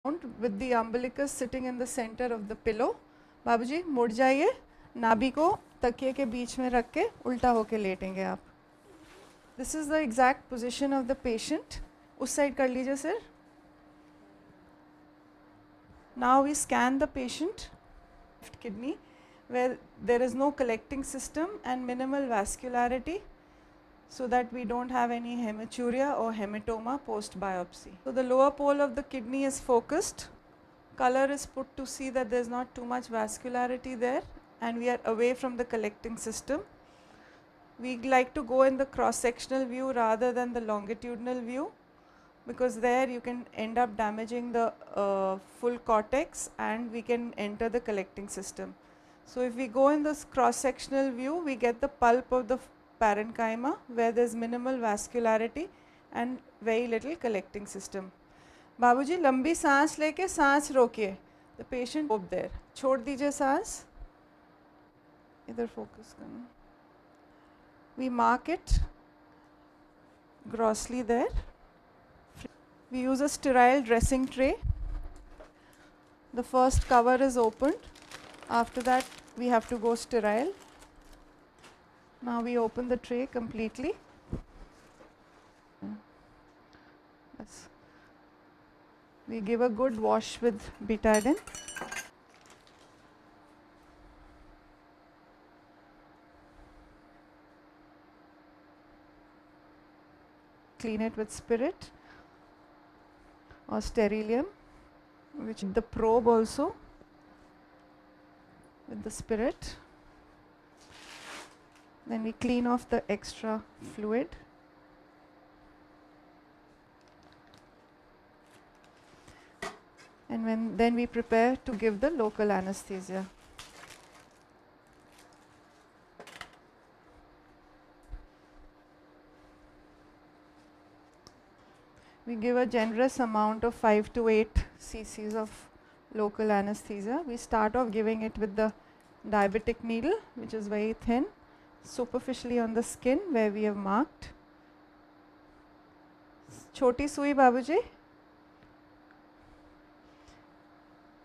with the umbilicus sitting in the center of the pillow. बाबूजी मुड़ जाइए, नाभि को तकिए के बीच में रख के उल्टा होके लेटेंगे आप. This is the exact position of the patient. उस साइड कर लीजिए sir. Now we scan the patient left kidney where there is no collecting system and minimal vascularity, so that we don't have any hematuria or hematoma post biopsy. So the lower pole of the kidney is focused. Color is put to see that there is not too much vascularity there, and we are away from the collecting system. We like to go in the cross-sectional view rather than the longitudinal view, because there you can end up damaging the full cortex and we can enter the collecting system. So if we go in this cross-sectional view, we get the pulp of the parenchyma where there is minimal vascularity and very little collecting system. बाबूजी लंबी सांस लेके सांस रोकिए. The patient up there. छोड़ दीजिए सांस. इधर focus करना. We mark it grossly there. We use a sterile dressing tray. The first cover is opened. After that, we have to go sterile. Now we open the tray completely. Yes. We give a good wash with betadine. Clean it with spirit or sterilium, which the probe also with the spirit. Then we clean off the extra fluid. And then we prepare to give the local anesthesia. We give a generous amount of 5 to 8 cc's of local anesthesia. We start off giving it with the diabetic needle, which is very thin, superficially on the skin where we have marked. Choti sui babuji.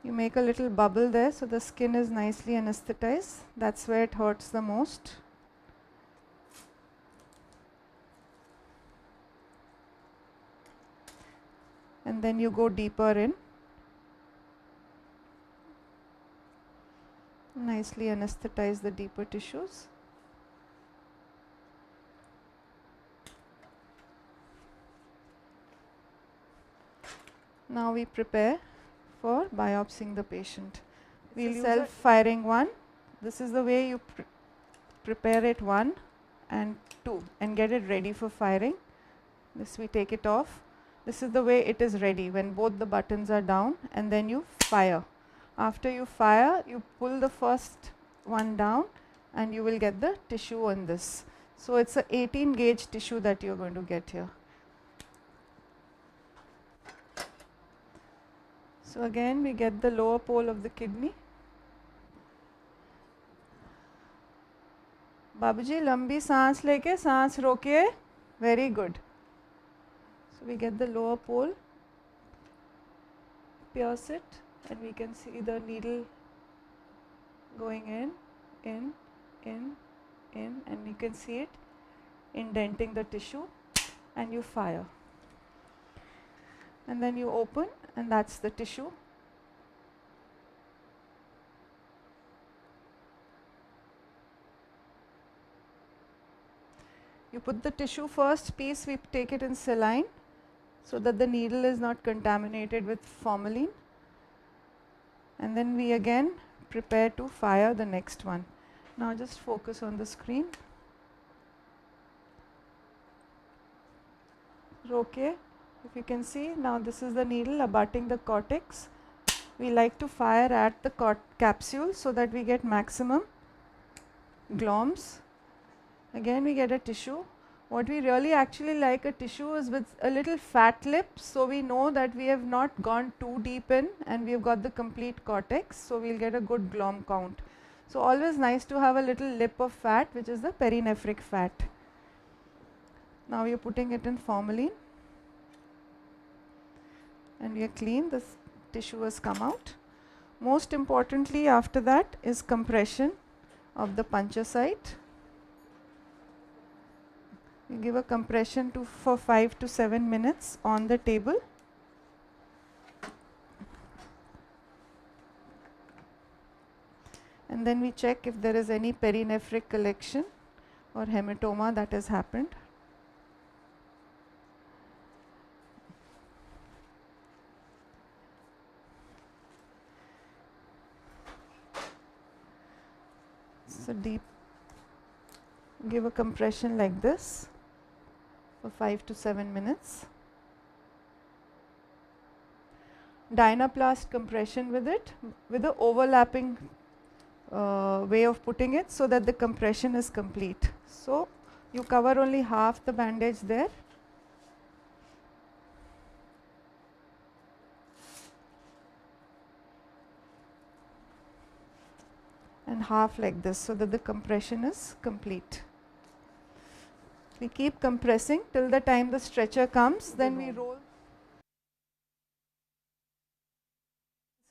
You make a little bubble there so the skin is nicely anesthetized. That's where it hurts the most. And then you go deeper in. Nicely anesthetize the deeper tissues. Now we prepare for biopsying the patient. We'll use self-firing one. This is the way you prepare it 1 and 2 and get it ready for firing. This we take it off. This is the way it is ready when both the buttons are down, and then you fire. After you fire, you pull the first one down and you will get the tissue on this. So it's a 18 gauge tissue that you're going to get here. So again we get the lower pole of the kidney. बाबूजी लंबी सांस लेके सांस रोकिए. Very good. So we get the lower pole, pierce it, and we can see the needle going in, and you can see it indenting the tissue, and you fire. And then you open, and that's the tissue. You put the tissue first piece, we take it in saline so that the needle is not contaminated with formalin. And then we again prepare to fire the next one. Now just focus on the screen. Okay, if you can see, now this is the needle abutting the cortex. We like to fire at the capsule so that we get maximum gloms. Again we get a tissue. What we really actually like a tissue is with a little fat lip, so we know that we have not gone too deep in and we have got the complete cortex, so we will get a good glom count. So always nice to have a little lip of fat, which is the perinephric fat. Now we are putting it in formalin and we are clean. This tissue has come out. Most importantly after that is compression of the puncture site. You give a compression for 5 to 7 minutes on the table. And then we check if there is any perinephric collection or hematoma that has happened. So give a compression like this for 5 to 7 minutes. Dynaplast compression with it, with the overlapping way of putting it so that the compression is complete. So you cover only half the bandage there. And half like this so that the compression is complete. We keep compressing till the time the stretcher comes, then we roll.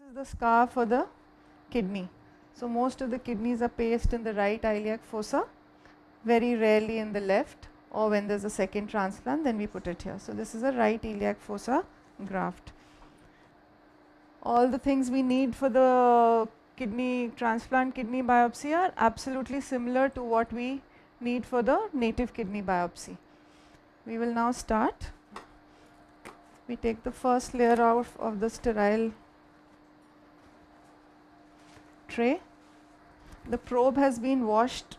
This is the scar for the kidney. So most of the kidneys are placed in the right iliac fossa, very rarely in the left, or when there's a second transplant then we put it here. So this is a right iliac fossa graft. All the things we need for the kidney transplant kidney biopsy are absolutely similar to what we need for the native kidney biopsy. We will now start. We take the first layer out of the sterile tray. The probe has been washed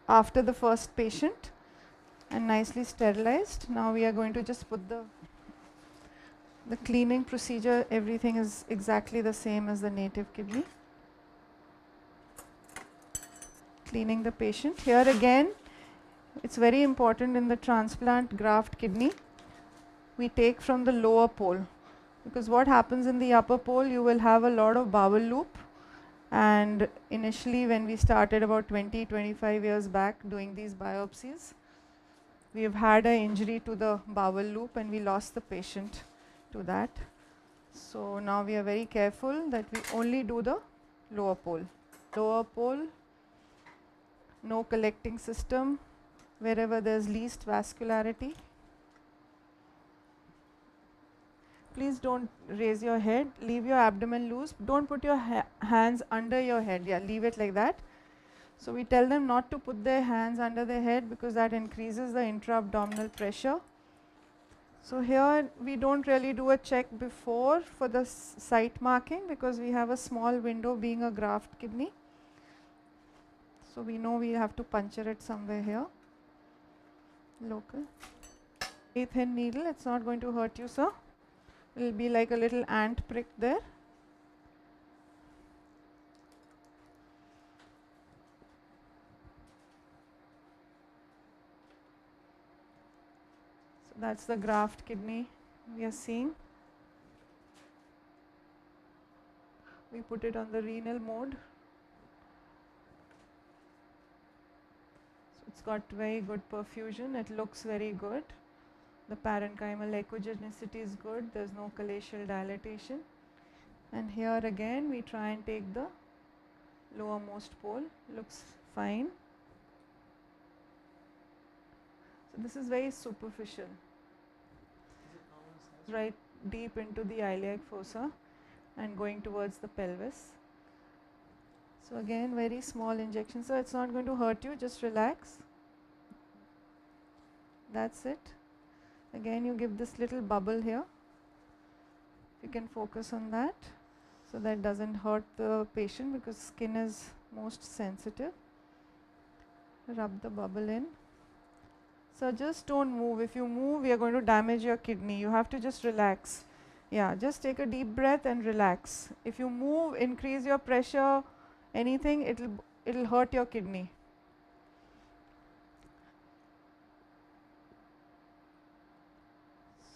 after the first patient and nicely sterilized. Now we are going to just put the cleaning procedure, everything is exactly the same as the native kidney. Cleaning the patient. Here again, it's very important in the transplant graft kidney, we take from the lower pole, because what happens in the upper pole, you will have a lot of bowel loop, and initially when we started about 20-25 years back doing these biopsies, we have had an injury to the bowel loop and we lost the patient to that. So now we are very careful that we only do the lower pole. Lower pole, no collecting system, wherever there's least vascularity. Please don't raise your head, leave your abdomen loose, don't put your hands under your head, yeah, leave it like that. So we tell them not to put their hands under their head because that increases the intra-abdominal pressure. So here we don't really do a check before for the site marking because we have a small window being a graft kidney. So we know we have to puncture it somewhere here, local. A thin needle, it's not going to hurt you, sir. It will be like a little ant prick there. So that's the graft kidney we are seeing. We put it on the renal mode. It's got very good perfusion, it looks very good. The parenchymal echogenicity is good, there's no calacial dilatation. And here again we try and take the lowermost pole, looks fine. So this is very superficial. Right deep into the iliac fossa and going towards the pelvis. So again very small injection, so it's not going to hurt you, just relax. That's it. Again you give this little bubble here. You can focus on that so that doesn't hurt the patient because skin is most sensitive. Rub the bubble in. So just don't move. If you move, we are going to damage your kidney. You have to just relax. Yeah, just take a deep breath and relax. If you move, increase your pressure, anything, it'll hurt your kidney.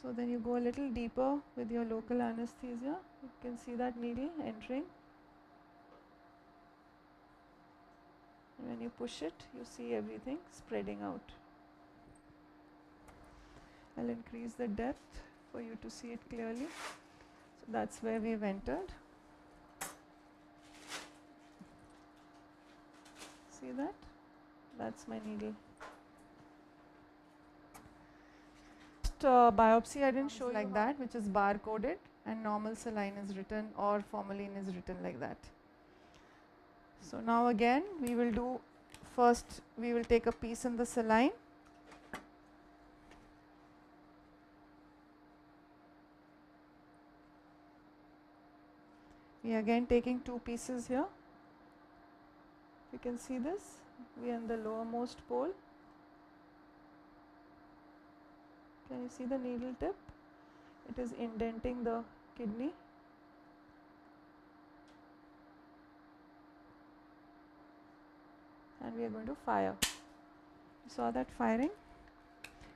So then you go a little deeper with your local anesthesia. You can see that needle entering. When you push it, you see everything spreading out. I'll increase the depth for you to see it clearly. So That's where we've entered. See that? That's my needle. Biopsy I didn't show you like that, which is bar-coded, and normal saline is written or formalin is written like that. So now again we will do, first we will take a piece in the saline. We are again taking 2 pieces here. You can see this, we are in the lowermost pole. Can you see the needle tip? It is indenting the kidney. And we are going to fire. You saw that firing?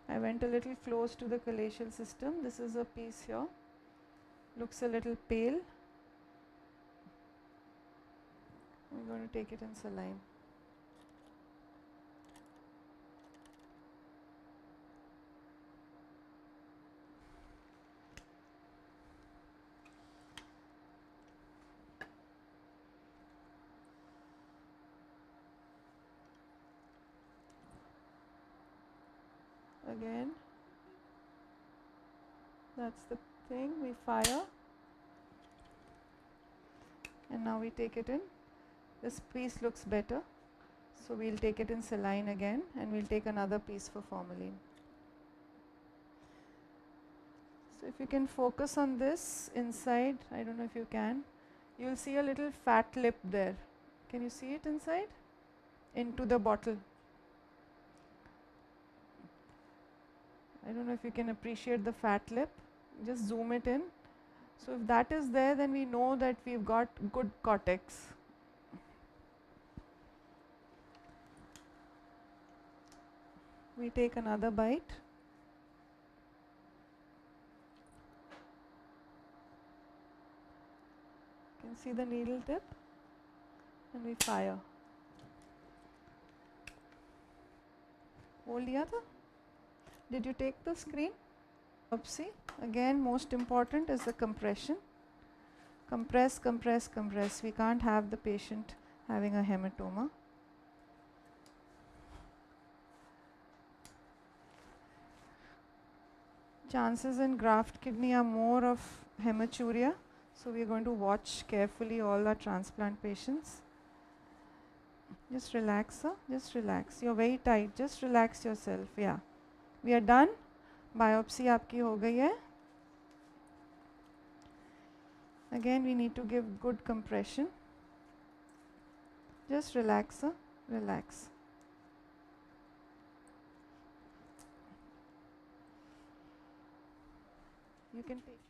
I went a little close to the collateral system. This is a piece here. Looks a little pale. I'm going to take it in saline. Again, that's the thing, we fire, and now we take it in. This piece looks better, so we'll take it in saline again, and we'll take another piece for formalin. So if you can focus on this inside, I don't know if you can, you'll see a little fat lip there. Can you see it inside? Into the bottle. I don't know if you can appreciate the fat lip. Just zoom it in. So if that is there, then we know that we've got good cortex. We take another bite. You can see the needle tip, and we fire. Hold liya tha? Did you take the screen? Biopsy. Again, most important is the compression. Compress, compress, compress. We can't have the patient having a hematoma. Chances in graft kidney are more of hematuria, so we are going to watch carefully all our transplant patients. Just relax, sir. Just relax. You're very tight. Just relax yourself. Yeah. We are done. Biopsy आपकी हो गई है. Again, we need to give good compression. Just relax, sir. Relax. You can take.